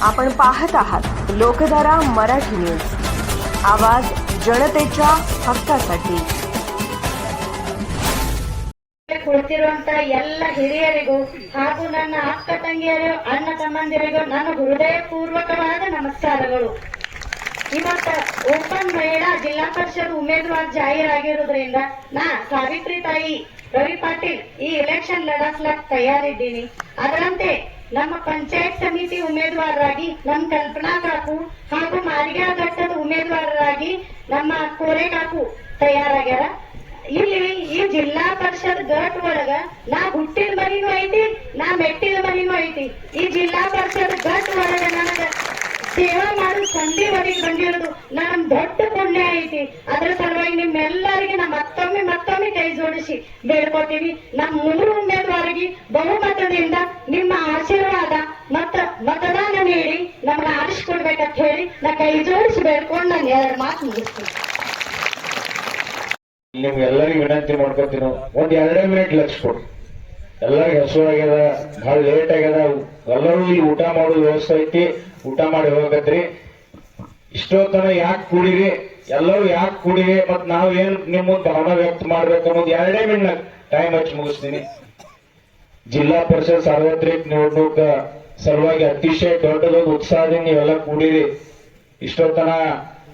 आपण पाहत आहात लोकधारा मराठी न्यूज, आवाज जनतेच्या हक्कासाठी. ಕುಳಿತಿರುವಂತ ಎಲ್ಲ ಹಿರಿಯರಿಗೂ ಹಾಗೂ ನನ್ನ ಅಕ್ಕ ತಂಗಿಯರು ಅಣ್ಣ ತಮ್ಮಂದಿರಿಗೂ ನನ್ನ ಹೃದಯ ಪೂರ್ವಕವಾದ ನಮಸ್ಕಾರಗಳು. ಇವತ್ತ ಓಪನ್ ಮಹಿಳಾ ಜಿಲ್ಲಾ ಪರಿಷತ್ ಉಮೇದುವಾರ ಜಾಹೀರಾಗಿರೋದ್ರಿಂದ ನಾ ಸಾವಿತ್ರಿ ತಾಯಿ ರವಿ ಪಾಟೀಲ್ ಈ ಎಲೆಕ್ಷನ್ ಲಢಸ್ಲಕ್ ತಯಾರಿದ್ದೀನಿ. ಅದರಂತೆ ನಮ್ಮ ಪಂಚಾಯತ್ ಸಮಿತಿ ಉಮೇದುವಾರರಾಗಿ ನಮ್ಮ ಕಲ್ಪನಾ ಕಾಕು ಹಾಗೂ ಮಾರಿಗಾ ಘಟ್ಟದ ಉಮೇದುವಾರರಾಗಿ ನಮ್ಮ ಕೋರೆ ಕಾಕು ತಯಾರಾಗ್ಯಾರ. ಇಲ್ಲಿ ಈ ಜಿಲ್ಲಾ ಪರಿಷತ್ ಗಟ್ ಒಳಗ ನಾ ಹುಟ್ಟಿದ ಮನಿನೂ ಐತಿ, ನಾ ಮೆಟ್ಟಿದ ಮನಿನೂ ಐತಿ. ಈ ಜಿಲ್ಲಾ ಪರಿಷತ್ ಗಟ್ ಒಳಗ ನನಗ ಸೇವಾ ಮಾಡೋ ಸಂಧಿ ಒಳಗೆ ಬಂದಿರೋದು ನನ್ನ ದೊಡ್ಡ ಪುಣ್ಯ ಐತಿ. ಅದ್ರ ಸಲುವಾಗಿ ನಿಮ್ಮೆಲ್ಲರಿಗೆ ನಾ ಮತ್ತೊಮ್ಮೆ ಕೈ ಜೋಡಿಸಿ ಬೇಡ್ಕೊತೀವಿ. ನಮ್ಮ 3 ಉಮೇದುವಾರಿಗೆ ಬಹುಮತದಿಂದ ನಿಮ್ಮ ಆಶೀರ್ವಾದ ಮತ್ತ ಮತದಾನ ನೀಡಿ ನಮ್ಗೆ ಆರಿಸಿಕೊಡ್ಬೇಕಂತ ಹೇಳಿ ನಾ ಕೈ ಜೋಡಿಸಿ ಬೇಡ್ಕೊಂಡು ನಾನು 2 ಮಾತು ಮುಗಿಸ್ತೀನಿ. ನಿಮ್ಗೆಲ್ಲರಿಗೂ ವಿನಂತಿ ಮಾಡ್ಕೊತೀನಿ, ಒಂದ್ 2 ಮಿನಿಟ್ ಲಕ್ಷ ಕೊಡ್ರಿ. ಎಲ್ಲರಿಗೂ ಹಸು ಆಗ್ಯದ, ಬಹಳ ಲೇಟ್ ಆಗ್ಯದ. ಎಲ್ಲರೂ ಇಲ್ಲಿ ಊಟ ಮಾಡೋ ವ್ಯವಸ್ಥೆ ಐತಿ, ಊಟ ಮಾಡಿ ಹೋಗತ್ರಿ. ಇಷ್ಟೊತ್ತನ ಯಾಕೆ ಕೂಡಿರಿ, ಎಲ್ಲರೂ ಯಾಕೆ ಕೂಡಿರಿ, ಮತ್ ನಾವ್ ಏನ್ ನಿಮ್ ಮುಂದೆ ಭಾವನಾ ವ್ಯಕ್ತ ಮಾಡ್ಬೇಕು ಅನ್ನೋದು 2 ಮಿನಿಟ್ ಟೈಮ್ ಹಚ್ಚಿ ಮುಗಿಸ್ತೀನಿ. ಜಿಲ್ಲಾ ಪರಿಷತ್ ಸಾರ್ವತ್ರಿಕ ನಿವಡಣೂಕ ಸಲುವಾಗಿ ಅತಿಶಯ ದೊಡ್ಡದೊಂದು ಉತ್ಸಾಹದಿಂದ ನೀವೆಲ್ಲ ಕೂಡಿರಿ. ಇಷ್ಟೊತ್ತನ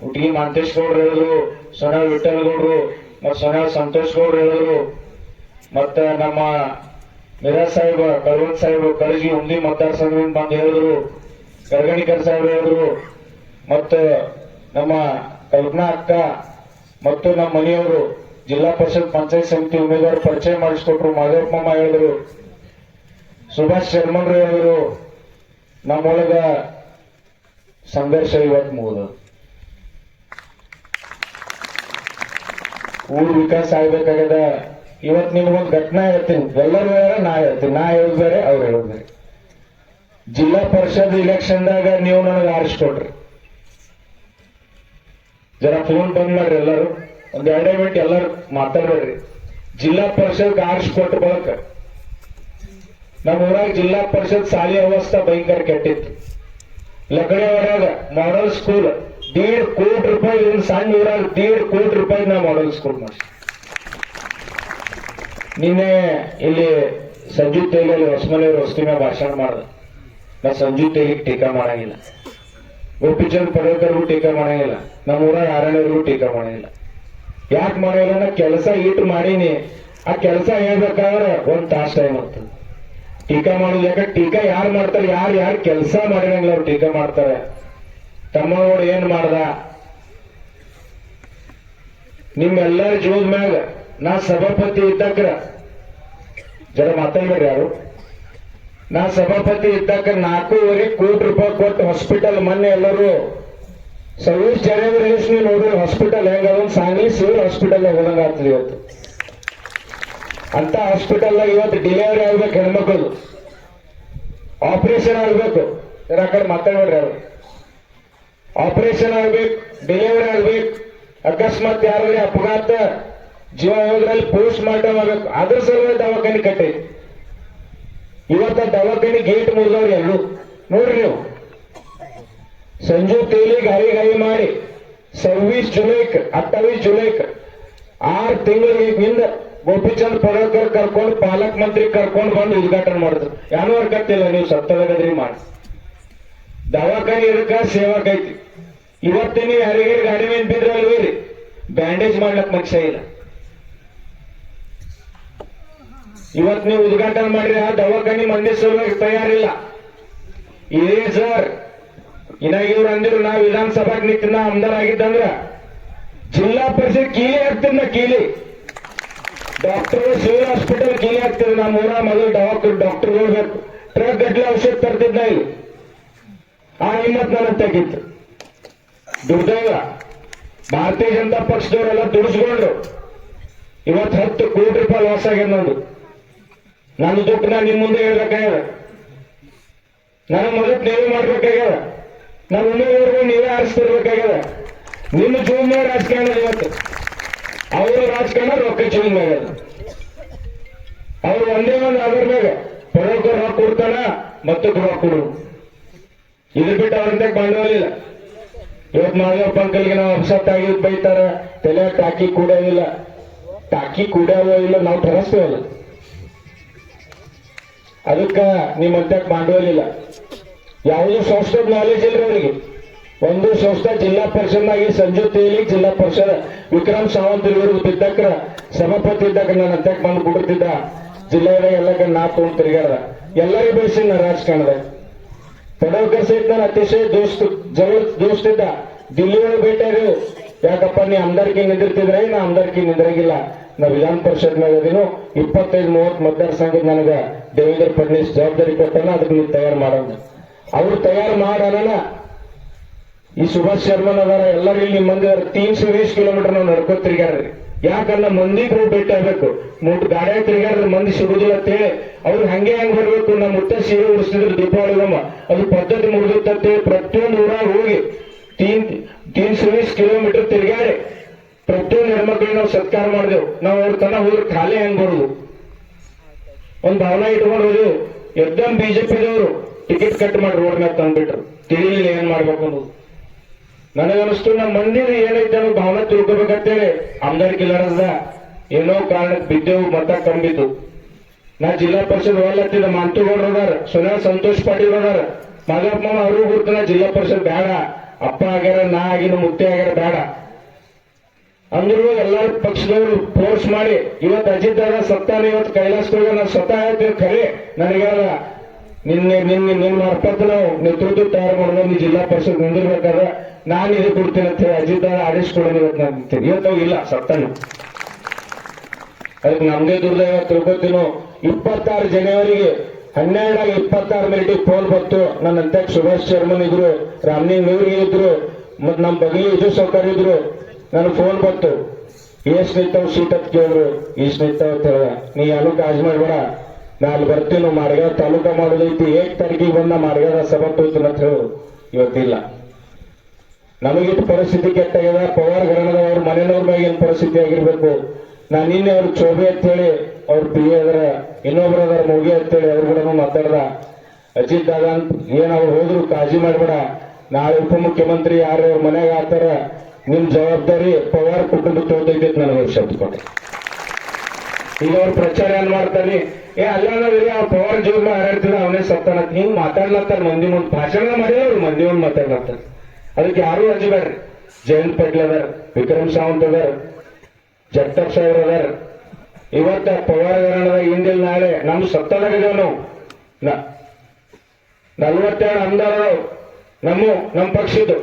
ಹುಟ್ಟಿಗೆ ಮಾಂತೇಶ್ ಗೌಡ್ರು ಹೇಳಿದ್ರು, ಸೊನಾಳ್ ವಿಠಲ್ ಗೌಡ್ರು ಮತ್ ಸೊನಾಳ್ ಸಂತೋಷ್ ಗೌಡ್ರು ಹೇಳಿದ್ರು, ಮತ್ತ ನಮ್ಮ ಮಿರಾಜ್ ಸಾಹೇಬ್ ಕಲ್ವಂತ್ ಸಾಹೇಬ್ ಕಳಜಿ ಉಂದಿ ಮತದಾರ ಸಂಘದಿಂದ ಬಂದು ಹೇಳಿದ್ರು, ಗರ್ಗಣಿಕರ್ ಸಾಹೇಬ್ರು ಹೇಳಿದ್ರು, ಮತ್ತ ನಮ್ಮ ಕಲ್ಪನಾ ಅಕ್ಕ ಮತ್ತು ನಮ್ಮ ಮನೆಯವರು ಜಿಲ್ಲಾ ಪರಿಷತ್ ಪಂಚಾಯತ್ ಸಮಿತಿ ಉಮೇದುವಾರ ಪರಿಚಯ ಮಾಡಿಸ್ಕೊಟ್ರು, ಮಾದೇವಪ್ಪ ಮಾಮ ಹೇಳಿದ್ರು, ಸುಭಾಷ್ ಶರ್ಮನ್ರು ಹೇಳಿದ್ರು. ನಮ್ಮೊಳಗ ಸಂಘರ್ಷ ಇವತ್ತು ಮುಗಿದು ಊರ್ ವಿಕಾಸ ಆಗ್ಬೇಕಾಗದ. ಇವತ್ತು ನಿಮ್ಗೊಂದು ಘಟನಾ ಹೇಳ್ತೀನಿ, ಎಲ್ಲರೂ ಬೇರೆ ನಾ ಹೇಳ್ತೀನಿ, ನಾ ಹೇಳೋದು ಬೇರೆ ಅವ್ರು ಹೇಳೋದು ಬೇರೆ. ಜಿಲ್ಲಾ ಪರಿಷತ್ ಇಲೆಕ್ಷನ್ದಾಗ ನೀವು ನನಗೆ ಆರಿಸ್ಕೊಡ್ರಿ. ಜರ ಫೋನ್ ಬಂದ್ ಮಾಡ್ರಿ, ಎಲ್ಲರೂ ಒಂದ್ 2 ಮಿನಿಟ್ ಎಲ್ಲರೂ ಮಾತಾಡ್ಬೇಡ್ರಿ. ಜಿಲ್ಲಾ ಪರಿಷತ್ ಆರಿಸ್ಕೊಟ್ರ ಬಳಕ ನಮ್ಮ ಊರಾಗ ಜಿಲ್ಲಾ ಪರಿಷತ್ ಶಾಲೆ ಅವಸ್ಥಾ ಭಯಂಕರ ಕೆಟ್ಟಿತ್ತು. ಲಗಡೆ ಒಳಗ ಮಾಡೆಲ್ ಸ್ಕೂಲ್ 1.5 ಕೋಟಿ ರೂಪಾಯಿ, ಒಂದು ಸಣ್ಣ ಊರಾಗ 1.5 ಕೋಟಿ ರೂಪಾಯಿ ನಾ ಮಾಡೆಲ್ ಸ್ಕೂಲ್ ಮಾಡಿ. ನಿನ್ನೆ ಇಲ್ಲಿ ಸಂಜು ತೇಲಿ ಹೊಸಮನೆಯವರು ವಸ್ತಿ ಮೇಲೆ ಭಾಷಣ ಮಾಡ್ದ. ನಾ ಸಂಜು ತೇಲಿಗೆ ಟೀಕಾ ಮಾಡಂಗಿಲ್ಲ, ಗೋಪಿಚಂದ್ ಪಡೇಕರ್ಗೂ ಟೀಕಾ ಮಾಡಂಗಿಲ್ಲ, ನಮ್ಮ ಊರಾಗ ಆರಣ್ಯವ್ರಿಗೂ ಟೀಕಾ ಮಾಡಂಗಿಲ್ಲ. ಯಾಕೆ ಮಾಡಂಗಿಲ್ಲ? ನಾ ಕೆಲಸ ಇಟ್ಟು ಮಾಡೀನಿ. ಆ ಕೆಲಸ ಹೇಳ್ಬೇಕಾದ್ರೆ 1 ತಾಸು ಟೈಮ್ ಆಗ್ತದೆ. ಟೀಕಾ ಮಾಡೋದು ಯಾಕೆ? ಟೀಕಾ ಯಾರು ಮಾಡ್ತಾರೆ? ಯಾರು ಕೆಲಸ ಮಾಡಿರಂಗಿಲ್ಲ ಅವ್ರು ಟೀಕಾ ಮಾಡ್ತಾರೆ. ತಮ್ಮನೋಡು ಏನ್ ಮಾಡ್ದ? ನಿಮ್ಮೆಲ್ಲರ ಜೋದ್ ಮ್ಯಾಗ ನಾ ಸಭಾಪತಿ ಇದ್ದಕ್ರ ಜರ ಮಾತಾಡ್ಬೇಡ್ರಿ ಯಾರು. ನಾ ಸಭಾಪತಿ ಇದ್ದಕ್ರ 4.5 ಕೋಟಿ ರೂಪಾಯಿ ಕೊಟ್ಟು ಹಾಸ್ಪಿಟಲ್ ಮೊನ್ನೆ ಎಲ್ಲರೂ ಸರ್ವಿಸ್ ಜನರೇಷನ್ ನೀವು ನೋಡ್ರಿ ಹಾಸ್ಪಿಟಲ್ ಹೆಂಗ ಸಾಂಗ್ಲಿ ಸಿವಿಲ್ ಹಾಸ್ಪಿಟಲ್ ಹೋದಂಗ ಆಗ್ತದೆ. ಇವತ್ತು ಅಂತ ಹಾಸ್ಪಿಟಲ್ದಾಗ ಇವತ್ತು ಡಿಲಿವರಿ ಆಗ್ಬೇಕು, ಹೆಣ್ಮಕ್ಳು ಆಪರೇಷನ್ ಆಗ್ಬೇಕು. ಆ ಕಡೆ ಮಾತಾಡ್ಬೇಡ್ರಿ ಯಾರು. ಆಪರೇಷನ್ ಆಗ್ಬೇಕು, ಡೆಲಿವರಿ ಆಗ್ಬೇಕು, ಅಕಸ್ಮಾತ್ ಯಾರಲ್ಲಿ ಅಪಘಾತ ಜೀವ ಹೋದ್ರಲ್ಲಿ ಪೋಸ್ಟ್ ಮಾರ್ಟಮ್ ಆಗ್ಬೇಕು. ಅದ್ರ ಸಲುವಾಗಿ ದವಾಖಾನೆ ಕಟ್ಟೈತಿ. ಇವತ್ತ ದವಾಖಾನೆ ಗೇಟ್ ಮುರಿದವ್ರು ಎಲ್ಲೂ ನೋಡ್ರಿ ನೀವು. ಸಂಜು ತೇಲಿ ಗಾಯಿ ಮಾಡಿ 26 ಜುಲೈಕ್ 28 ಜುಲೈಕ್ 6 ತಿಂಗಳಿಂದ ಗೋಪಿಚಂದ್ ಪಡೇಕರ್ ಕರ್ಕೊಂಡು ಪಾಲಕ್ ಮಂತ್ರಿ ಕರ್ಕೊಂಡು ಬಂದು ಉದ್ಘಾಟನೆ ಮಾಡಿದ್ರು. ಯಾರು ಅರ್ಕತ್ತಿಲ್ಲ, ನೀವು ಸತ್ತಗದ್ರಿ ಮಾಡಿ. ದವಾಖಾನೆ ಇದಕ್ಕ ಸೇವಕ ಐತಿ. ಇವತ್ತೇ ನೀವು ಯಾರಿಗಾರಿ ಗಾಡಿ ಮೇಲೆ ಬಿದ್ರಲ್ವೇರಿ, ಬ್ಯಾಂಡೇಜ್ ಮಾಡ್ಲಕ್ ಮನುಷ್ಯ ಇಲ್ಲ. ಇವತ್ ನೀವು ಉದ್ಘಾಟನೆ ಮಾಡಿದ್ರೆ ಆ ದವಾಖಾನೆ ಮಂದಿ ಸಲುವಾಗಿ ತಯಾರಿಲ್ಲ. ಇದೇ ಸರ್ ಇನ್ನಾಗ ಇವ್ರು ಅಂದಿರು, ನಾ ವಿಧಾನಸಭಾಗ್ ನಿಂತ ಆಮದಾರ್ ಆಗಿದ್ದಂದ್ರ ಜಿಲ್ಲಾ ಪರಿಷತ್ ಕೀಲಿ ಆಗ್ತಿದ್, ಕೀಲಿ ಡಾಕ್ಟರ್ ಸಿವಿಲ್ ಹಾಸ್ಪಿಟಲ್ ಕೀಲಿ ಆಗ್ತಿದ್. ನಮ್ಮ ಊರ ಮೊದಲು ಡಾಕ್ಟರ್ ಹೋಗ್ಬೇಕು, ಟ್ರಕ್ ಗಟ್ಲೆ ಔಷಧ ತರ್ತಿದ್ದ ಇಲ್ಲಿ. ಆ ಹಿಮ್ಮತ್ ನನಗೆ ತೆಗಿತ್ತು. ದುಡ್ದೈವ ಭಾರತೀಯ ಜನತಾ ಪಕ್ಷದವರೆಲ್ಲ ದುಡಿಸ್ಕೊಂಡ್ರು. ಇವತ್ತು 10 ಕೋಟಿ ರೂಪಾಯಿ ಲಾಸ್ ಆಗ್ಯದ. ನಂದು ನನ್ನ ದುಡ್ಡು ನಾನು ನಿಮ್ ಮುಂದೆ ಹೇಳ್ಬೇಕಾಗ್ಯದ. ನನಗೆ ಮೊದಲು ನೀವೇ ಮಾಡ್ಬೇಕಾಗ್ಯದ. ನಮ್ಮ ಉಮೇದುವಾರರು ನೀವೇ ಆರಿಸ್ತಿರ್ಬೇಕಾಗ್ಯದ. ನಿಮ್ಮ ಜೀವನ ರಾಜಕಾರಣ ಇವತ್ತು ಅವರ ರಾಜಕಾರಣ ರೊಕ್ಕ ಜೀವನ ಆಗ್ಯದ. ಅವ್ರು ಒಂದೇ ಒಂದು ಅದರ ಮ್ಯಾಗ ಪಡೋಕರ್ ರೊಕ್ಕ ಕೊಡ್ತಾನ, ಮತ್ತೊಬ್ಬ ರೊಕ್ಕ ಕೊಡು. ಇದ್ರ ಬಿಟ್ಟು ಅವ್ರಂತ ಬಂಡವಾಳ ಇಲ್ಲ. ಇವತ್ತು ಮಾದೇವಪ್ಪ ಅಂಕಲ್ಗೆ ನಾವು ಅಪ್ಸೆಟ್ ಆಗಿದ್ ಬೈತಾರ, ತಲೆ ಟಾಕಿ ಕುಡಿಯೋದಿಲ್ಲ, ಟಾಕಿ ಕುಡಿಯೋದು ಇಲ್ಲ, ನಾವು ಠರಸ್ತೇವಲ್ಲ. ಅದಕ್ಕ ನಿಮ್ಮಂತ ಬಂಡವಾಳ ಇಲ್ಲ. ಯಾವುದೋ ಸಂಸ್ಥೆ ನಾಲೆಜ್ ಇಲ್ರಿ ಅವರಿಗೆ. ಒಂದು ಸಂಸ್ಥೆ ಜಿಲ್ಲಾ ಪರಿಷತ್ನಾಗಿ ಸಂಜು ತೇಲಿ ಜಿಲ್ಲಾ ಪರಿಷತ್ ವಿಕ್ರಮ್ ಸಾವಂತ್ ವಿರುದ್ಧ ಬಿದ್ದಕ್ರ ಸಭಾಪತಿ ಇದ್ದಾಗ ನಾನು ಅಂತಕ್ಕೆ ಬಂದು ಬಿಡುತ್ತಿದ್ದ. ಜಿಲ್ಲೆಯಾಗ ಎಲ್ಲ ಕಡೆ ನಾ ತಗೊಂಡ್ ತಿರುಗಾಡ್ದ, ಎಲ್ಲರಿಗೂ ಬೆಳೆಸಿ ನಾ ರಾಜಕಾರಣದಾಗ. ಪಡವಕರ್ ಸಹಿತ ನಾನು ಅತಿಶಯ ದೋಸ್ತಿದ್ದ. ದಿಲ್ಲಿ ಒಳಗೆ ಭೇಟಿಯಾಗ, ಯಾಕಪ್ಪ ನೀ ಅಮ್ದಾರ್ಕಿ ನಿಂದಿರ್ತಿದ್ರೆ, ನಾ ಅಮ್ದಾರ್ಕಿ ನಿಂದ್ರಂಗಿಲ್ಲ, ನಾ ವಿಧಾನ ಪರಿಷತ್ ನಾಗದೀನು 25-30 ಮತದಾರ ಸಂಘದ ನನಗ ದೇವೇಂದ್ರ ಫಡ್ನವೀಸ್ ಜವಾಬ್ದಾರಿ ಕೊಟ್ಟಾನ, ಅದಕ್ಕೆ ನೀವು ತಯಾರು ಮಾಡೋಣ. ಅವ್ರು ತಯಾರು ಮಾಡೋಣ. ಈ ಸುಭಾಷ್ ಶರ್ಮನ್ ಅದಾರ, ಎಲ್ಲರೂ ಇಲ್ಲಿ ಮಂದಿ 320 ಕಿಲೋಮೀಟರ್ ನಾವು ನಡ್ಕೋತ ತಿರ್ಗಾಡ್ರಿ. ಯಾಕಂದ್ರೆ ಮಂದಿಗೆ ಹೋಗಿ ಭೇಟಿ ಆಗ್ಬೇಕು. ಗಾಡಿಯಾಗ ತಿರ್ಗಾಡ್ರೆ ಮಂದಿ ಸಿಗುದಿಲ್ಲ ಅಂತೇಳಿ ಅವ್ರು ಹಂಗೆ ಹೆಂಗ್ ಬರ್ಬೇಕು. ನಮ್ಮ ಮುತ್ತ ಸೀರೆ ಉಡಿಸ್ತಿದ್ರು ದೀಪಾವಳಿಗಮ್ಮ, ಅದು ಪದ್ಧತಿ ಮುಗಿದಿತ್ತಂತೆ. ಪ್ರತಿಯೊಂದು ಊರಾಗ ಹೋಗಿ 320 ಕಿಲೋಮೀಟರ್ ತಿರ್ಗಾಡಿ ಪ್ರತಿಯೊಂದು ಹೆಣ್ಮಕ್ಳಿಗೆ ನಾವು ಸತ್ಕಾರ ಮಾಡಿದೆವು. ನಾವು ಅವ್ರ ತನ ಹೋದ್ರೆ ಖಾಲಿ ಹೆಂಗ್ ಬರುದು, ಒಂದ್ ಭಾವನೆ ಇಟ್ಕೊಂಡು ಹೋದೆವು. ಎಕ್ದಮ್ ಬಿಜೆಪಿದವರು ಟಿಕೆಟ್ ಕಟ್ ಮಾಡಿ ರೋಡ್ ಮ್ಯಾಗ ತಂದ್ಬಿಟ್ರು. ತಿಳಿಲಿಲ್ಲ ಏನ್ ಮಾಡ್ಬೇಕು ಅನ್ನೋದು. ನನಗನ್ನಿಸ್ತು ನಮ್ಮ ಮಂದಿನ ಏನೈತೆ ಅನ್ನೋ ಭಾವನೆ ತಿಳ್ಕೊಬೇಕಂತೇಳಿ ಅಮ್ದಾರ್ಕಿ ಲಡದ ಏನೋ ಕಾರಣಕ್ಕೆ ಬಿದ್ದೆವು, ಮತ ಕಂಬಿದ್ದು. ನಾ ಜಿಲ್ಲಾ ಪರಿಷತ್ ಒಲ್ಲತ್ತಿದ್ದ ಮಂತುಗೌಡ್ರು ಅದಾರ, ಸುನಿಲ್ ಸಂತೋಷ್ ಪಾಟೀಲ್ ಅದಾರ, ಮಾದಪ್ಪ ಅವ್ರಿಗೂ ಗುರ್ತನ ಜಿಲ್ಲಾ ಪರಿಷತ್ ಬೇಡ, ಅಪ್ಪ ಆಗ್ಯಾರ, ನಾ ಆಗಿನ ಮುತ್ತೆ ಆಗ್ಯಾರ ಬೇಡ ಅಂದ್ರು ಎಲ್ಲಾ ಪಕ್ಷದವರು ಫೋರ್ಸ್ ಮಾಡಿ ಇವತ್ತು ಅಜಿತ್ ದಾದ ಸತ್ತಾನ. ಇವತ್ತು ಕೈಲಾಸದೊಳಗೆ ನಾನು ಸ್ವತಃ ಹೇಳ್ತೀನಿ, ಖರೆ ನನಗಾದ ನಿನ್ನ ಮಾರ್ಫತ್ ನಾವು ನೇತೃತ್ವ ತಯಾರು ಮಾಡೋದು. ನೀ ಜಿಲ್ಲಾ ಪರಿಷತ್ ನಿಂದಿರ್ಬೇಕಾದ್ರೆ ನಾನು ಇದು ಕೊಡ್ತೀನಿ ಅಂತ ಹೇಳಿ ಅಜಿತ್ ದಾದ ಆದೇಶ ಕೊಡೋದು ಇವತ್ತು ನಾನು ನಿಂತೀನಿ. ಇವತ್ತು ಇಲ್ಲ, ಸತ್ತಾನ. ಅದಕ್ಕೆ ನಮ್ದೇ ದುರ್ದೈವ ತಿಳ್ಕೊತೀನೋ. 26 ಜನವರಿಗೆ 12:26 ಮಿನಿಟಿಗೆ ಫೋನ್ ಬಂತು. ನನ್ನ ಅಧ್ಯಕ್ಷ ಸುಭಾಷ್ ಶರ್ಮನ್ ಇದ್ರು, ರಾಮಲಿಂಗ್ ನೂರಿಗೆ ಇದ್ರು, ಮತ್ ನಮ್ಮ ಬಗಲಿ ಇದು ಸೌಕರ್ಯ ಇದ್ರು. ನನಗೆ ಫೋನ್ ಬಂತು, ಎಷ್ಟು ನಿಂತಾವ್ ಸೀಟ್ ಅಂತ ಕೇಳಿದ್ರು. ಇಷ್ಟು ನಿಂತಾವ್ ಅಂತ ಹೇಳ, ನೀ ಯಾರು ಕಾಜ್ ಮಾಡ್ಬೇಡ, ನಾ ಅಲ್ಲಿ ಬರ್ತೀನಿ, ಮಾರ್ಗಾದ ತಾಲೂಕಾ ಮಾಡೋದೈತಿ, 1 ತಾರೀಕಿಗೆ ಬಂದ ಮಾರ್ಗಾದ ಸಭಾ ಹೋಗ್ತೀನಿ ಅಂತ ಹೇಳು. ಇವತ್ತಿಲ್ಲ. ನಮಗಿಟ್ಟು ಪರಿಸ್ಥಿತಿ ಕೆಟ್ಟಾಗ್ಯದ. ಪವಾರ್ ಘರಣದವ್ರ ಮನೆಯವ್ರ ಮ್ಯಾಗ ಏನ್ ಪರಿಸ್ಥಿತಿ ಆಗಿರ್ಬೇಕು. ನಾ ನಿನ್ನೆ ಅವ್ರ ಚೋಬೆ ಅಂತೇಳಿ ಅವ್ರ ಪಿ ಅದರ, ಇನ್ನೊಬ್ರು ಅದರ ಮೌಗಿ ಅಂತೇಳಿ ಅವ್ರ ಕೂಡ ಮಾತಾಡ್ದ. ಅಜಿತ್ ದಾದ ಅಂತ ಏನ್ ಅವ್ರು ಹೋದ್ರು ಕಾಳಜಿ ಮಾಡ್ಬೇಡ, ನಾಳೆ ಉಪಮುಖ್ಯಮಂತ್ರಿ ಯಾರು ಅವ್ರ ಮನ್ಯಾಗ ಆತಾರ, ನಿಮ್ ಜವಾಬ್ದಾರಿ ಪವಾರ್ ಕುಟುಂಬ ತೋದೈತಿ ನನಗೆ ಶಬ್ದ ಕೊಟ್ಟೆ. ಈಗ ಅವ್ರ ಪ್ರಚಾರ ಏನ್ ಮಾಡ್ತಾನೆ, ಅಲ್ಲ ಆ ಪವಾರ್ ಜೀವ ಹಾರಾಡ್ತಿದ ಅವನೇ ಸತ್ತಾನ ಹಿಂಗ್ ಮಾತಾಡ್ಲತ್ತಾರ. ಮಂದಿ ಮುಂದ್ ಭಾಷಣ ಮಾಡಿಲ್ಲ, ಅವ್ರು ಮಂದಿ ಮುಂದ್ ಮಾತಾಡ್ಲತ್ತಾರ. ಅದಕ್ಕೆ ಯಾರು ಅರ್ಜಿ ಜಯಂತ್ ಪಾಟೀಲ್ ಅದಾರ, ವಿಕ್ರಮ್ ಸಾವಂತ್ ಅದಾರ, ಜಗತಾಪ್ ಸಾಹೇಬ್ರ ಅದಾರ. ಇವತ್ತ ಪವಾರ್ ಹಗರಣದಾಗ ಹಿಂದಿಲ್ ನಾಳೆ ನಮ್ ಸತ್ತದಾಗಿದ್ದೇವ್ ನಾವು. 42 ಅಮ್ದಾರ ನಮ್ಮ ಪಕ್ಷದ್ದು.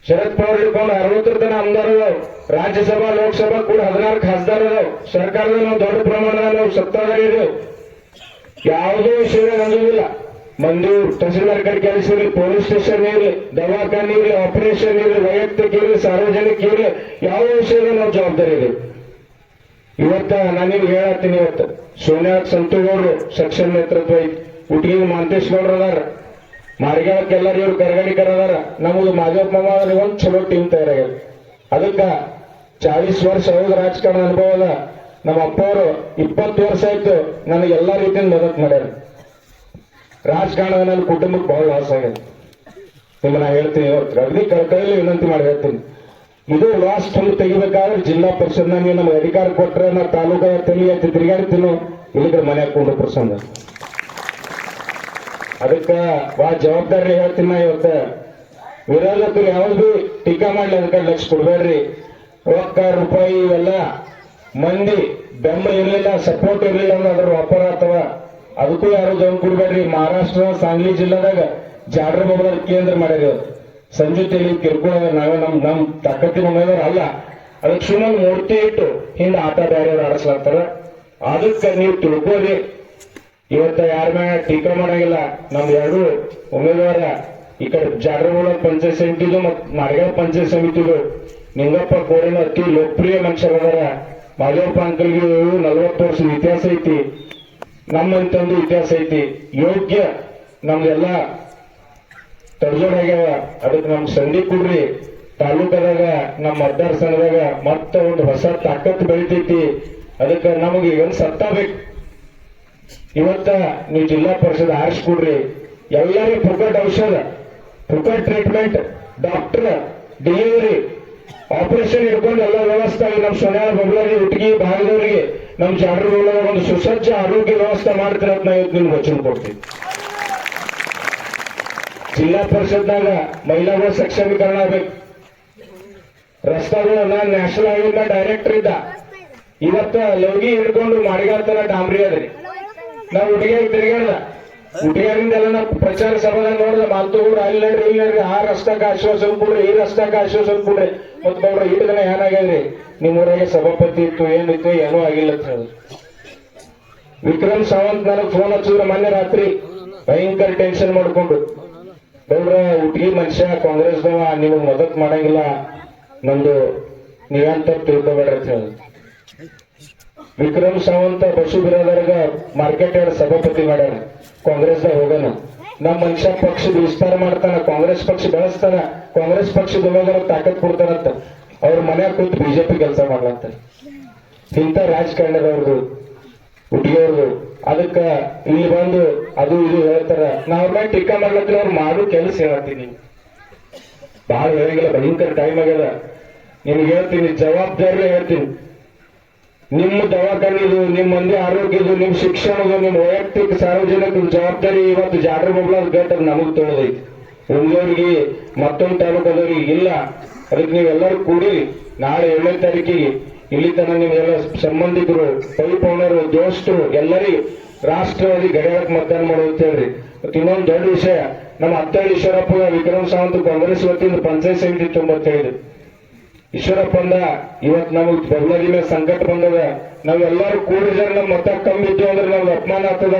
ಶರದ್ ಪವಾರ್ ಹಿಡ್ಕೊಂಡು 60 ತನ ಅಮ್ದಾರ ಅದಾವ್. ರಾಜ್ಯಸಭಾ ಲೋಕಸಭಾ ಕೂಡ 14 ಖಾಸದಾರ್ ಅದಾವ್. ಸರ್ಕಾರದಲ್ಲಿ ನಾವು ದೊಡ್ಡ ಪ್ರಮಾಣದಲ್ಲಿ ನಾವು ಸತ್ತದಾಗಿದ್ದೇವೆ. ಯಾವುದೋ ವಿಷಯದಾಗ ಅಂದಿಲ್ಲ. ಮಂದಿ ತಹಸೀಲ್ದಾರ್ ಕಡೆ ಕೆಲಸ ಇರಲಿ, ಪೊಲೀಸ್ ಸ್ಟೇಷನ್ ಇರಲಿ, ದವಾಖಾನೆ ಇರಲಿ, ಆಪರೇಷನ್ ಇರಲಿ, ವೈಯಕ್ತಿಕ ಇರಲಿ, ಸಾರ್ವಜನಿಕ ಇರಲಿ, ಯಾವ ವಿಷಯದ ನಾವು ಜವಾಬ್ದಾರಿ ಇದೆ. ಇವತ್ತ ನಾನೀಗ ಹೇಳತ್ತೀನಿ, ಇವತ್ತು ಸೋನಿಯಾ ಸಂತೋಗೌಡರು ಸೆಕ್ಷನ್ ನೇತೃತ್ವ ಐತಿ, ಉಟಗಿ ಮಾಂತೇಶ್ ಗೌಡ್ರು ಅದಾರ, ಮಾರಿಗಾಳಕ್ಕೆ ಎಲ್ಲರೂ ಇವ್ರು ಕರಗಡಿಕರ ಅದಾರ. ನಮಗೂ ಮಾದೇವಪ್ಪ ಮಾವ ಒಂದ್ ಚಲೋ ಟೀಮ್ ತಯಾರಾಗ್ಯದ. ಅದಕ್ಕ 40 ವರ್ಷ ಹೌದು ರಾಜಕಾರಣ ಅನುಭವ ಅದ. ನಮ್ಮ ಅಪ್ಪ ಅವರು 20 ವರ್ಷ ಆಯ್ತು ನನಗೆ ಎಲ್ಲಾ ರೀತಿಯಿಂದ ಮದತ್ ಮಾಡ್ಯಾರ. ರಾಜಕಾರಣ ನನ್ನ ಕುಟುಂಬಕ್ಕೆ ಬಹಳ ಲಾಸ್ ಆಗ್ಯದ. ನಿಮ್ಮನ್ನ ಹೇಳ್ತೀನಿ, ಇವತ್ತು ಅಗದಿ ಕಳಕಳಿ ವಿನಂತಿ ಮಾಡಿ ಹೇಳ್ತೀನಿ, ಇದು ಲಾಸ್ ಫುಲ್ ತೆಗಿಬೇಕಾದ್ರೆ ಜಿಲ್ಲಾ ಪರಿಷತ್ನ ನೀವು ನಮ್ಗೆ ಅಧಿಕಾರ ಕೊಟ್ರೆ ನಾ ತಾಲೂಕಾ ತಲೆ ಎತ್ತಿ ತಿರುಗಾಡ್ತೀನೋ, ಇಲ್ಲಿದ್ರೆ ಮನೆ ಹಾಕೊಂಡು ಪ್ರಸಂಗ. ಅದಕ್ಕ ಬಹಳ ಜವಾಬ್ದಾರಿ ಹೇಳ್ತೀನಿ ನಾ. ಇವತ್ತ ವಿರೋಧಕರು ಯಾವ್ದು ಟೀಕಾ ಮಾಡ್ಲಿ ಅದಕ್ಕೆ ಲಕ್ಷ ಕೊಡ್ಬೇಡ್ರಿ. ರೊಕ್ಕ ರೂಪಾಯಿ ಇವೆಲ್ಲ ಮಂದಿ ಬೆಂಬಲ ಇರ್ಲಿಲ್ಲ, ಸಪೋರ್ಟ್ ಇರ್ಲಿಲ್ಲ ಅಂದ್ರೆ ಅದ್ರ ವ್ಯಾಪಾರ ಅಥವಾ ಅದಕ್ಕೂ ಯಾರು ಗಮನ ಕೊಡ್ಬೇಡ್ರಿ. ಮಹಾರಾಷ್ಟ್ರ ಸಾಂಗ್ಲಿ ಜಿಲ್ಲಾದಾಗ ಜಾಡ್ರ ಬಬಲರ್ ಕೇಂದ್ರ ಮಾಡ್ಯಾರ. ಸಂಜು ತೇಲಿ ಕಿರ್ಕೊಳ್ಳ ನಾವೇ ನಮ್ ತಾಕತ್ತಿನ ಉಮೇದವ್ರು ಅಲ್ಲ. ಅದಕ್ಕೆ ಸುಮ್ಮನೆ ಮೂರ್ತಿ ಇಟ್ಟು ಹಿಂದೆ ಆಟ ಬೇರೆಯವ್ರು ಆಡಿಸ್ಲಾಗ್ತಾರ. ಅದಕ್ಕೆ ನೀವು ತಿಳ್ಕೋರಿ. ಇವತ್ತ ಯಾರ ಮ್ಯಾಗ ಟೀಕಾ ಮಾಡಂಗಿಲ್ಲ. ನಮ್ 2 ಉಮೇದವಾರ ಈ ಕಡೆ ಜಾಡ್ರಗೋಳ ಪಂಚಾಯತ್ ಸಮಿತಿದು ಮತ್ ಮಾರ್ಗಾವ್ ಪಂಚಾಯತ್ ಸಮಿತಿದು ನಿಂಗಪ್ಪ ಕೋರಿನ ಅತಿ ಲೋಕಪ್ರಿಯ ಮನುಷ್ಯರದಾರ. ಮಾದೇವಪ್ಪ ಅಂಕಲ್ಗೆ 40 ವರ್ಷದ ಇತಿಹಾಸ ಐತಿ, ನಮ್ಮಂತಂದು ಇತಿಹಾಸ ಐತಿ. ಯೋಗ್ಯ ನಮ್ದೆಲ್ಲ ತಡ್ಜೋಡಾಗ್ಯಾವ. ಅದಕ್ಕೆ ನಮ್ ಸಂಧಿ ಕೊಡ್ರಿ. ತಾಲೂಕದಾಗ ನಮ್ಮ ಮತದಾರ ಸಂಘದಾಗ ಮತ್ತ ಒಂದು ಹೊಸ ತಾಕತ್ ಬೆಳಿತೈತಿ. ಅದಕ್ಕೆ ನಮಗೆ ಒಂದ್ ಸತ್ತ ಬೇಕು. ಇವತ್ತ ನೀವು ಜಿಲ್ಲಾ ಪರಿಷತ್ ಆರಿಸ್ಕೊಡ್ರಿ. ಎಲ್ಲರಿಗೂ ಪುಕ್ಕಟ್ ಔಷಧ ಫುಕಟ್ ಟ್ರೀಟ್ಮೆಂಟ್, ಡಾಕ್ಟರ್, ಡೆಲಿವರಿ, ಆಪರೇಷನ್ ಹಿಡ್ಕೊಂಡು ಎಲ್ಲ ವ್ಯವಸ್ಥೆ ಆಗಿ ನಮ್ಮ ಸೊನ್ಯಾಳ ಬೊಬ್ಲರಿ ಹುಟ್ಟಿಗೆ ಭಾಗದವರಿಗೆ ನಮ್ಮ ಜಾಡ್ರಗಳ ಒಂದು ಸುಸಜ್ಜ ಆರೋಗ್ಯ ವ್ಯವಸ್ಥೆ ಮಾಡ್ತಾರೆ ಅಂತ ನಾವು ನಿಮ್ಗೆ ವಚನ ಕೊಡ್ತೀವಿ. ಜಿಲ್ಲಾ ಪರಿಷತ್ನಾಗ ಮಹಿಳಾಗಳ ಸಕ್ಷಮೀಕರಣ ಆಗ್ಬೇಕು. ರಸ್ತೆಗಳು ನಾನು ನ್ಯಾಷನಲ್ ಹೈವೇನ ಡೈರೆಕ್ಟರ್ ಇದ್ದ, ಇವತ್ತ ಲೋಗಿ ಹಿಡ್ಕೊಂಡು ಮಾಡಿಗಾರ್ತನ ಡಾಂಬ್ರಿ ಅದ್ರಿ. ನಾವು ಹುಡುಗಿಯಾಗಿ ತಿರುಗಾಡ್ದ, ಹುಡುಗಿಯರಿಂದ ಎಲ್ಲ ನಾವು ಪ್ರಚಾರ ಸಭಾದಾಗ ನೋಡ್ದ ಮಾಲ್ತುಗಳು ಅಲ್ಲಿ ನಡ್ರಿ ಇಲ್ಲಿ ನಡ್ರಿ, ಆ ರಸ್ತಾಕ ಆಶ್ವಾಸನೆ ಕೊಡ್ರಿ, ಈ ರಸ್ತಾಕ ಆಶ್ವಾಸನೆ ಕೊಡ್ರಿ. ಮತ್ ಬೌಡ್ರ ಇಟ್ಟು ದಿನ ಏನಾಗ್ಯದ್ರಿ, ನಿಮ್ಮೂರಾಗೆ ಸಭಾಪತಿ ಇತ್ತು ಏನಿತ್ತು ಏನೂ ಆಗಿಲ್ಲ ಅಂತ ಹೇಳಿದ್ರು. ವಿಕ್ರಮ್ ಸಾವಂತ್ ನನಗ್ ಫೋನ್ ಹಚ್ಚಿದ್ರು ಮೊನ್ನೆ ರಾತ್ರಿ, ಭಯಂಕರ ಟೆನ್ಷನ್ ಮಾಡ್ಕೊಂಡು, ಗೌಡ್ರ ಹುಡುಗಿ ಮನುಷ್ಯ ಕಾಂಗ್ರೆಸ್ದವ, ನಿಮಗ್ ಮದತ್ ಮಾಡಂಗಿಲ್ಲ, ನಮ್ದು ನೀವಂತ ತಿಳ್ಕೊಬೇಡ್ರಿ ಅಂತ ಹೇಳಿದ್ರು. ವಿಕ್ರಮ್ ಸಾವಂತ ಬಸು ಬಿರಾದರ್ಗ ಮಾರ್ಕೆಟ್ ಯಾರ್ಡ್ ಸಭಾಪತಿ ಮಾಡ್ಯಾರ, ಕಾಂಗ್ರೆಸ್ದಾಗ ಹೋಗೋಣ. ನಮ್ಮ ಮನುಷ್ಯ ಪಕ್ಷದ ವಿಸ್ತಾರ ಮಾಡ್ತಾನ, ಕಾಂಗ್ರೆಸ್ ಪಕ್ಷ ಬೆಳೆಸ್ತಾನ, ಕಾಂಗ್ರೆಸ್ ಪಕ್ಷದ ಹೋಗೋದ್ರ ತಾಕತ್ ಕೊಡ್ತಾನಂತ ಅವ್ರ ಮನ್ಯಾಗ ಕೂತು ಬಿಜೆಪಿ ಕೆಲಸ ಮಾಡ್ಲಂತ. ಇಂಥ ರಾಜಕಾರಣದವ್ರದು ಹುಡುಗಿಯವ್ರದು ಅದಕ್ಕ ಇಲ್ಲಿ ಬಂದು ಅದು ಇದು ಹೇಳ್ತಾರ. ನಾವ್ ಅವ್ರ ಮೇಲೆ ಟೀಕಾ ಮಾಡ್ಲತ್ತಿರ, ಅವ್ರು ಮಾಡೋ ಕೆಲಸ ಹೇಳ್ತೀನಿ. ಬಹಳ ಹೇಳಂಗಿಲ್ಲ, ಭಯಂಕರ ಟೈಮ್ ಆಗ್ಯದ. ನಿಮ್ಗೆ ಹೇಳ್ತೀನಿ, ಜವಾಬ್ದಾರಿ ಹೇಳ್ತೀನಿ. ನಿಮ್ಮ ದವಾಖಾನೆ ಇದು, ನಿಮ್ಮ ಮಂದಿ ಆರೋಗ್ಯದು, ನಿಮ್ ಶಿಕ್ಷಣದು, ನಿಮ್ ವೈಯಕ್ತಿಕ ಸಾರ್ವಜನಿಕ ಜವಾಬ್ದಾರಿ ಇವತ್ತು ಜಾಡ್ರ ಮೊಬೈಲ್ ಗೇಟ್ ನಮಗ್ ತೊಗೊಳದೈತಿ. ಉಳಿದವ್ರಿಗೆ ಮತ್ತೊಂದು ತಾಲೂಕದವ್ರಿಗೆ ಇಲ್ಲ. ಅದಕ್ಕೆ ನೀವೆಲ್ಲರೂ ಕೂಡಿ ನಾಳೆ 7ನೇ ತಾರೀಕಿಗೆ ಇಲ್ಲಿ ತನ ನಿಮ್ಗೆಲ್ಲ ಸಂಬಂಧಿಕರು, ಪೈಪ್ ಓನರು, ದೋಸ್ತರು ಎಲ್ಲರಿಗೂ ರಾಷ್ಟ್ರವಾದಿ ಗಡಿಯಾಳಕ್ಕೆ ಮತದಾನ ಮಾಡುವಂತ ಹೇಳ್ರಿ. ಮತ್ತೆ ಇನ್ನೊಂದು ದೊಡ್ಡ ವಿಷಯ, ನಮ್ಮ ಅತ್ತಳ್ಳಿ ಈಶ್ವರಪ್ಪ ವಿಕ್ರಮ್ ಸಾವಂತ್ ಕಾಂಗ್ರೆಸ್ ವತಿಯಿಂದ ಪಂಚಾಯತ್ ಸಮಿತಿ ತುಂಬತ್ತೈದು ಈಶ್ವರಪ್ಪ ಅಂದ, ಇವತ್ ನಮಗ್ ಬದಲಾಗಿ ಮೇಲೆ ಸಂಕಟ ಬಂದದ, ನಾವೆಲ್ಲರೂ ಕೂಡಿದ್ರೆ ನಮ್ಮ ಮತ ಕಮ್ಮಿ ಇದ್ದು ಅಂದ್ರೆ ನಮ್ಗೆ ಅಪಮಾನ ಆಗ್ತದ.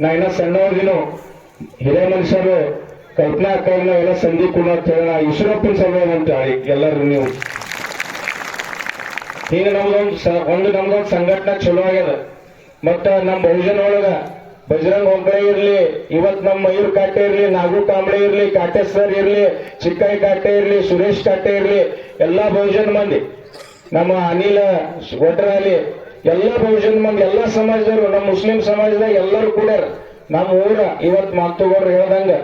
ನಾ ಇನ್ನ ಸಣ್ಣವ್ರಿಗೂ ಹಿರಿಯ ಮನುಷ್ಯರು ಕಲ್ಪನಾ ಅಕ್ಕ ನಾವೆಲ್ಲ ಸಂಧಿ ಕೂಡ ಅಂತ ಹೇಳ ಈಶ್ವರಪ್ಪನ ಸಭೆ ಅಂತ ಎಲ್ಲರೂ ನೀವು ಈಗ ನಮ್ದೊಂದು ಸಂಘಟನೆ ಚಲೋ ಆಗ್ಯದ. ಮತ್ತ ನಮ್ಮ ಬಹುಜನ ಒಳಗ ಬಜರಂಗ್ ಒಬ್ಬರೇ ಇರ್ಲಿ, ಇವತ್ ನಮ್ಮ ಮಯೂರ್ ಕಾಟೆ ಇರ್ಲಿ, ನಾಗು ಕಾಂಬಳೆ ಇರ್ಲಿ, ಕಾಟೆ ಸರ್ ಇರ್ಲಿ, ಚಿಕ್ಕಾಯಿ ಕಾಟೆ ಇರ್ಲಿ, ಸುರೇಶ್ ಕಾಟೆ ಇರ್ಲಿ, ಎಲ್ಲಾ ಬಹುಜನ ಮಂದಿ, ನಮ್ಮ ಅನಿಲ ಒಡ್ರಾಲಿ ಎಲ್ಲಾ ಬಹುಜನ ಮಂದಿ, ಎಲ್ಲಾ ಸಮಾಜದವರು, ನಮ್ಮ ಮುಸ್ಲಿಂ ಸಮಾಜದಾಗ ಎಲ್ಲರೂ ಕೂಡ್ಯಾರ. ನಮ್ಮ ಊರ ಇವತ್ ಮಾತುಗೌಡ್ರು ಹೇಳ್ದಂಗ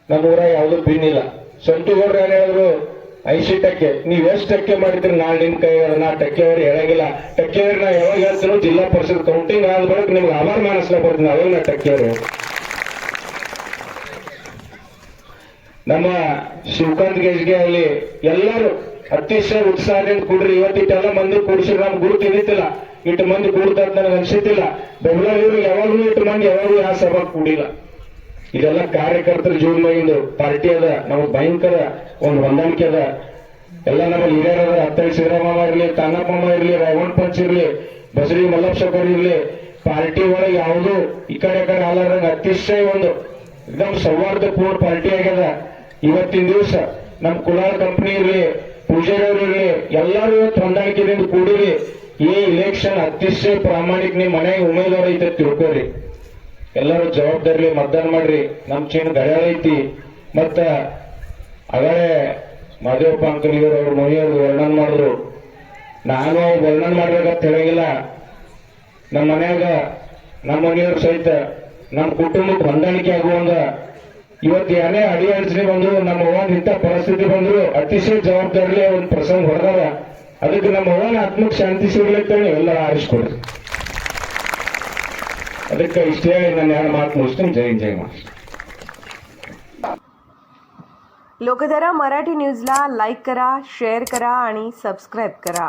ನಮ್ಮ ಊರ ಯಾವ್ದು ಭಿನ್ನಿಲ್ಲ. ಸಂತುಗೌಡ್ರು ಏನ್ ಹೇಳಿದ್ರು, 80%. ನೀವ್ ಎಷ್ಟು ಟಕ್ಕೆ ಮಾಡಿದ್ರಿ ನಾಳೆ ನಿಮ್ ಕೈ, ನಾ ಟಕ್ಕೆಯವ್ರು ಹೇಳಂಗಿಲ್ಲ. ಟಕ್ಕೆಯವ್ರು ನಾ ಯಾವಾಗ ಹೇಳ್ತೀನೋ ಜಿಲ್ಲಾ ಪರಿಷತ್ ಕೌಂಟಿಂಗ್ ಆದ ಬಳಿಕ ನಿಮ್ಗೆ ಆಭಾರ ಮಾನಿಸ್ಲಾಕ್ ಬರ್ತೀನಿ, ಅವಾಗ ನಾ ಟಕ್ಕೆಯವ್ರು. ನಮ್ಮ ಶಿವಕಾಂತ್ ಗೆಜ್ಗೆ ಅಲ್ಲಿ ಎಲ್ಲರೂ ಅತಿಶಯ ಉತ್ಸಾಹದಿಂದ ಕೂಡ್ರಿ. ಇವತ್ತಿಟ್ಟೆಲ್ಲ ಮಂದಿ ಕೂಡಿಸಿದ್ರೆ ನಮ್ಗೆ ಗುರುತು ಹಿಡಿತಿಲ್ಲ, ಇಟ್ಟು ಮಂದಿ ಕೂಡ್ತಾ ನನಗೆ ಅನ್ಸಿತಿಲ್ಲ. ಬೆಂಗಳೂರು ಯಾವಾಗ್ಲೂ ಇಟ್ಟು ಮಂದಿ ಯಾವಾಗ್ಲೂ ಯಾವ ಸಭಾ ಕೂಡಿಲ್ಲ. ಇದೆಲ್ಲ ಕಾರ್ಯಕರ್ತರ ಜೀವನವಾಗಿಂದು ಪಾರ್ಟಿ ಅದ, ನಮಗ್ ಭಯಂಕರ ಒಂದು ಹೊಂದಾಣಿಕೆ ಅದ. ಎಲ್ಲ ನಮ್ಮ ಹಿರಿಯರದ ಅತ್ತಳ್ಳಿ ಸಿದ್ದರಾಮಯ್ಯ ಇರ್ಲಿ, ತಾನಪ್ಪಮ್ಮ ಇರ್ಲಿ, ರಾವಣ್ ಪಂಚ್ ಇರ್ಲಿ, ಬಸರಿ ಮಲ್ಲಪ್ಪ ಶಕರ್ ಇರ್ಲಿ, ಪಾರ್ಟಿ ಒಳಗೆ ಯಾವುದು ಈ ಕಡೆ ಆಲಾರ್ದಂಗ ಅತಿಶಯ ಒಂದು एकदम ಸೌಹಾರ್ದಪೂರ್ಣ ಪಾರ್ಟಿ ಆಗ್ಯದ. ಇವತ್ತಿನ ದಿವಸ ನಮ್ ಕುಲಾಲ್ ಕಂಪನಿ ಇರ್ಲಿ, ಪೂಜಾರವ್ರು ಇರ್ಲಿ, ಎಲ್ಲರೂ ಇವತ್ತು ಹೊಂದಾಣಿಕೆದಿಂದ ಕೂಡಿರಿ. ಈ ಇಲೆಕ್ಷನ್ ಅತಿಶಯ ಪ್ರಾಮಾಣಿಕ ನಿಮ್ ಮನೆಗೆ ಉಮೇದುವಾರ ಐತೆ ತಿಳ್ಕೊರಿ. ಎಲ್ಲರೂ ಜವಾಬ್ದಾರಿ ಮತದಾನ ಮಾಡ್ರಿ. ನಮ್ ಚೀನ್ ಗಡಿಯಾಳ ಐತಿ. ಮತ್ತ ಅಗಳೇ ಮಾದೇವಪ್ಪ ಅಂಕಲ್ ಇವರು ಅವ್ರ ಮನೆಯವ್ರು ವರ್ಣನ ಮಾಡಿದ್ರು. ನಾನು ವರ್ಣನ ಮಾಡ್ಬೇಕಂತ ಹೇಳಂಗಿಲ್ಲ. ನಮ್ಮ ಮನ್ಯಾಗ ನಮ್ಮ ಮನೆಯವ್ರು ಸಹಿತ ನಮ್ಮ ಕುಟುಂಬಕ್ಕೆ ಹೊಂದಾಣಿಕೆ ಆಗುವಂಗ ಇವತ್ತು ಏನೇ ಅಡಿ ಅಡಚಣೆ ಬಂದ್ರು, ನಮ್ಮ ಅವ್ವನ ಇಂಥ ಪರಿಸ್ಥಿತಿ ಬಂದ್ರು ಅತಿಶಯ ಜವಾಬ್ದಾರಿ ಒಂದು ಪ್ರಸಂಗ ಹೊಡೆದಾರ. ಅದಕ್ಕೆ ನಮ್ಮ ಅವ್ವನ ಆತ್ಮಕ್ಕೆ ಶಾಂತಿ ಸಿಗ್ಲಿಕ್ಕೆ ಎಲ್ಲ ಆರಿಸ್ಕೊಡ್ರಿ. ಅದಕ್ಕೆ इष्टे ನಾನು यार मात मुस्लिम जय जय महाराष्ट्र. लोकधारा मराठी न्यूजला लाईक करा, शेअर करा आणि सबस्क्राईब करा.